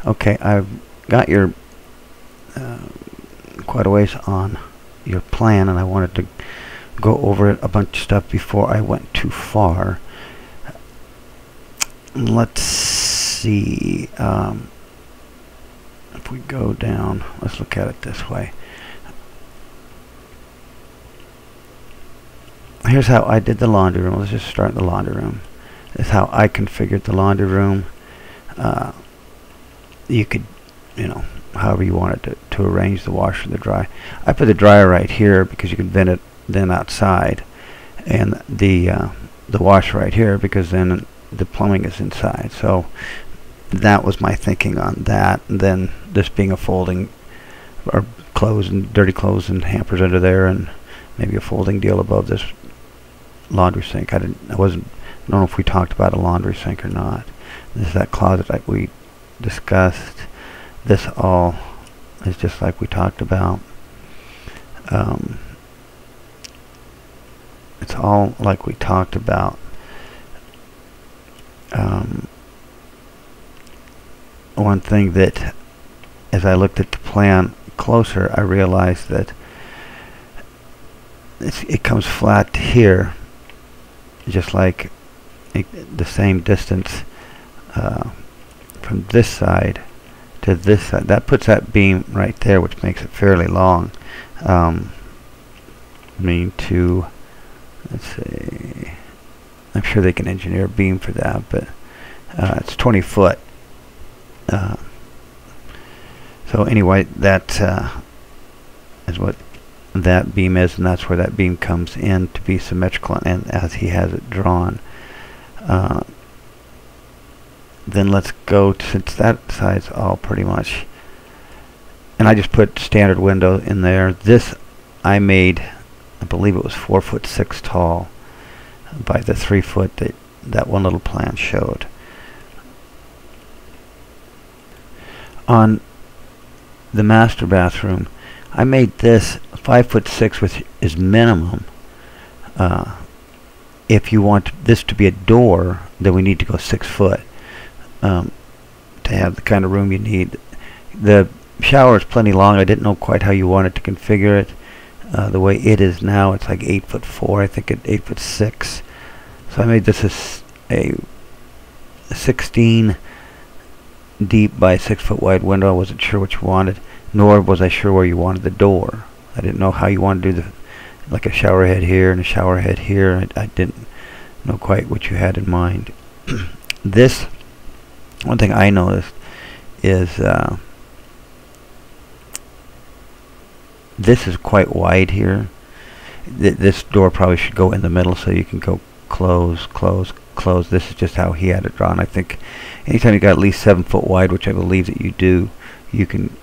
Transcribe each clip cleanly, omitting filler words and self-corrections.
Okay, I've got your quite a ways on your plan, and I wanted to go over a bunch of stuff before I went too far. Let's see. If we go down, let's look at it this way. Here's how I did the laundry room. Let's just start in the laundry room. This is how I configured the laundry room. You could, however you wanted to arrange the washer and the dryer. I put the dryer right here because you can vent it then outside, and the washer right here because then the plumbing is inside. So that was my thinking on that. And then this being a folding, or clothes and dirty clothes and hampers under there, and maybe a folding deal above this laundry sink. I don't know if we talked about a laundry sink or not. This is that closet like we discussed. This all is just like we talked about. It's all like we talked about. One thing that, as I looked at the plan closer, I realized that it comes flat to here, just like the same distance from this side to this side. That puts that beam right there, which makes it fairly long. Let's see, I'm sure they can engineer a beam for that, but it's 20 foot. So anyway, that is what that beam is, and that's where that beam comes in to be symmetrical, and as he has it drawn. Then let's go to, since that side's all pretty much, and I just put standard window in there. This I made, I believe it was 4'6" tall by the 3 foot that one little plan showed. On the master bathroom, I made this 5'6", which is minimum. If you want this to be a door, then we need to go 6 foot to have the kind of room you need. The shower is plenty long. I didn't know quite how you wanted to configure it. The way it is now, it's like 8'4". I think it's 8'6". So I made this a 16 deep by 6 foot wide window. I wasn't sure what you wanted, nor was I sure where you wanted the door. I didn't know how you wanted to do like a shower head here and a shower head here. I didn't know quite what you had in mind. This, one thing I noticed is this is quite wide here. This door probably should go in the middle so you can go close, close, close. This is just how he had it drawn. I think anytime you got at least 7 foot wide, which I believe that you do, you can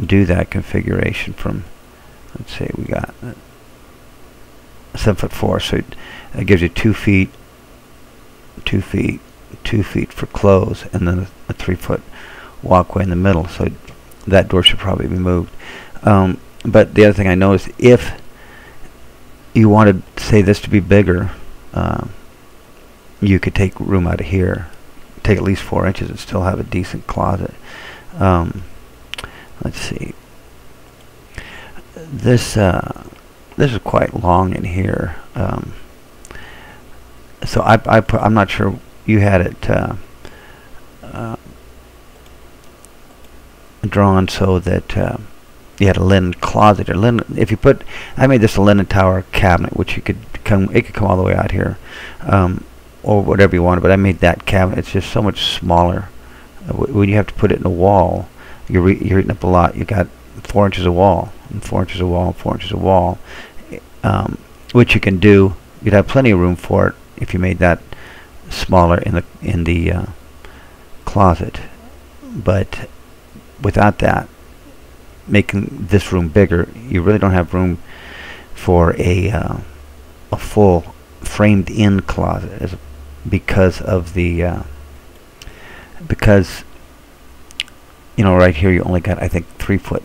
do that configuration from, let's say we got 7'4", so it gives you 2 feet, 2 feet, 2 feet for close, and then a 3 foot walkway in the middle. So that door should probably be moved. But the other thing I noticed, if you wanted, say, this to be bigger, you could take room out of here, take at least 4 inches, and still have a decent closet. Let's see. This is quite long in here. So I'm not sure you had it drawn so that you had a linen closet or linen. If you put, I made this a linen tower cabinet, which it could come all the way out here, or whatever you wanted. But I made that cabinet. It's just so much smaller. When you have to put it in a wall, you're eating up a lot. You got 4 inches of wall, and 4 inches of wall, and 4 inches of wall, which you can do. You'd have plenty of room for it if you made that smaller in the closet. But without that, making this room bigger, you really don't have room for a full framed-in closet, because of the because right here you only got, I think, 3'6"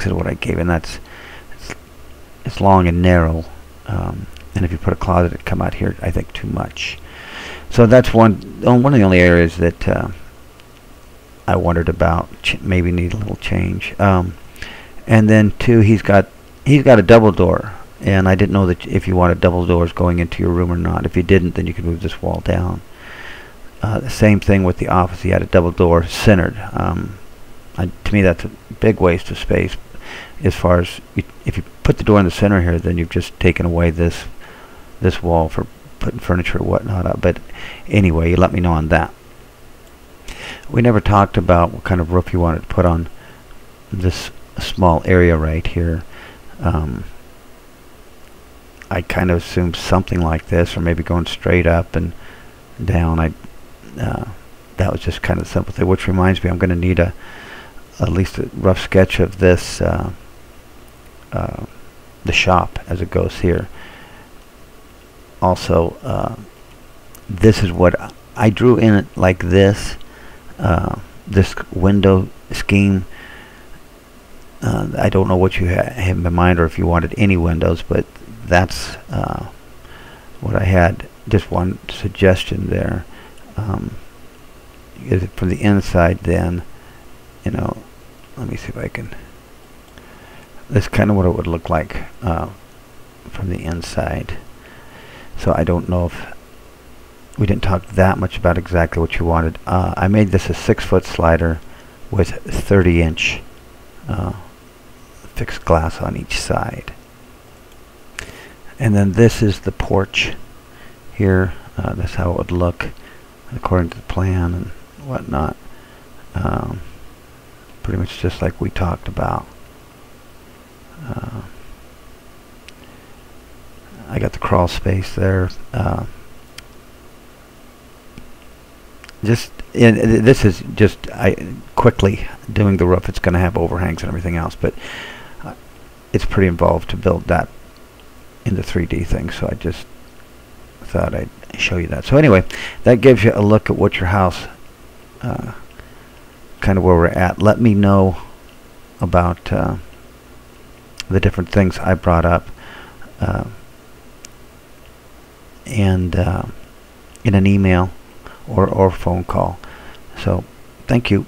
is what I gave, and it's long and narrow. And if you put a closet, it'd come out here, I think, too much. So that's one of the only areas that I wondered about. Maybe need a little change. And then two, he's got a double door, and I didn't know that if you wanted double doors going into your room or not. If you didn't, then you could move this wall down. The same thing with the office. He had a double door centered. To me, that's a big waste of space. As far as if you put the door in the center here, then you've just taken away this wall for putting furniture or whatnot up. But anyway, you let me know on that. We never talked about what kind of roof you wanted to put on this small area right here. I kind of assumed something like this, or maybe going straight up and down. That was just kind of the simple thing. Which reminds me, I'm going to need at least a rough sketch of this, the shop as it goes here. Also, this is what I drew in it like this. This window scheme. I don't know what you have in mind, or if you wanted any windows, but that's what I had. Just one suggestion there. Is it from the inside? Then, let me see if I can. That's kind of what it would look like from the inside. So I don't know if we didn't talk that much about exactly what you wanted. I made this a 6-foot slider with 30-inch fixed glass on each side. And then this is the porch here. That's how it would look according to the plan and whatnot. Pretty much just like we talked about. I got the crawl space there. This is just quickly doing the roof. It's going to have overhangs and everything else, but it's pretty involved to build that in the 3D thing, so I just thought I'd show you that. So anyway, that gives you a look at what your house, kind of where we're at. Let me know about the different things I brought up, and in an email or phone call. So thank you.